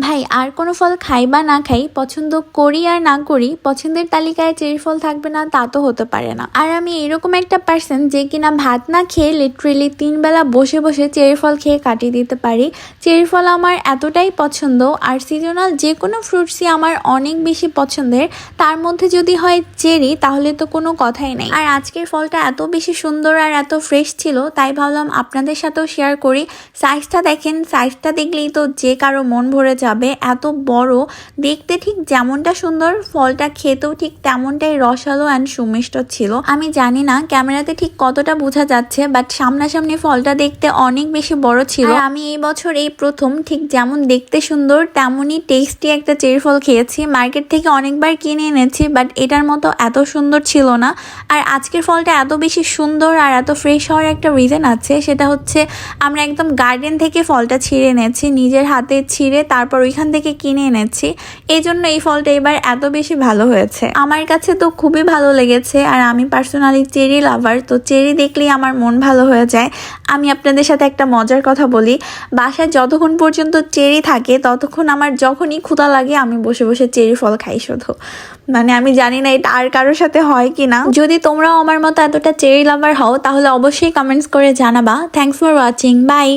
ভাই আর কোনো ফল খাই বা না খাই, পছন্দ করি আর না করি, পছন্দের তালিকায় চেরি ফল থাকবে না তা তো হতে পারে না। আর আমি এরকম একটা পার্সন যে কিনা ভাত না খেয়ে লিটারেলি 3 বেলা বসে বসে চেরি ফল খেয়ে কাটিয়ে দিতে পারি। চেরি ফল আমার এতটাই পছন্দ, আর সিজনাল যে কোনো ফ্রুটসই আমার অনেক বেশি পছন্দের। তার মধ্যে যদি হয় চেরি, তাহলে তো কোনো কথাই নেই। আর আজকের ফলটা এত বেশি সুন্দর আর এত ফ্রেশ ছিল, তাই ভাবলাম আপনাদের সাথেও শেয়ার করি। সাইজটা দেখেন, সাইজটা দেখলেই তো যে কারো মন ভরে যাবে। এত বড়, দেখতে ঠিক যেমনটা সুন্দর, ফলটা খেতেও ঠিক তেমনটাই রসালো অ্যান্ড সুমিষ্ট ছিল। আমি জানি না ক্যামেরাতে ঠিক কতটা বোঝা যাচ্ছে, বাট সামনাসামনি ফলটা দেখতে অনেক বেশি বড় ছিল। আর আমি এই বছর এই প্রথম ঠিক যেমন দেখতে সুন্দর তেমনই টেস্টি একটা চেরি ফল খেয়েছি। মার্কেট থেকে অনেকবার কিনে এনেছি, বাট এটার মতো এত সুন্দর ছিল না। আর আজকের ফলটা এত বেশি সুন্দর আর এত ফ্রেশ হওয়ার একটা রিজন আছে, সেটা হচ্ছে আমরা একদম গার্ডেন থেকে ফলটা ছিঁড়ে এনেছি, নিজের হাতে ছিঁড়ে তারপর ওইখান থেকে কিনে এনেছি। এই জন্য এই ফলটা এবার এত বেশি ভালো হয়েছে। আমার কাছে তো খুবই ভালো লেগেছে, আর আমি পার্সোনালি চেরি লাভার, তো চেরি দেখলেই আমার মন ভালো হয়ে যায়। আমি আপনাদের সাথে একটা মজার কথা বলি, বাসায় যতক্ষণ পর্যন্ত চেরি থাকে ততক্ষণ আমার যখনই ক্ষুধা লাগে আমি বসে বসে চেরি ফল খাই শুধু। মানে আমি জানি না এটা আর কারোর সাথে হয় কি না। যদি তোমরাও আমার মতো এতটা চেরি লাভার হও, তাহলে অবশ্যই কমেন্টস করে জানাবা। Thanks for watching, by.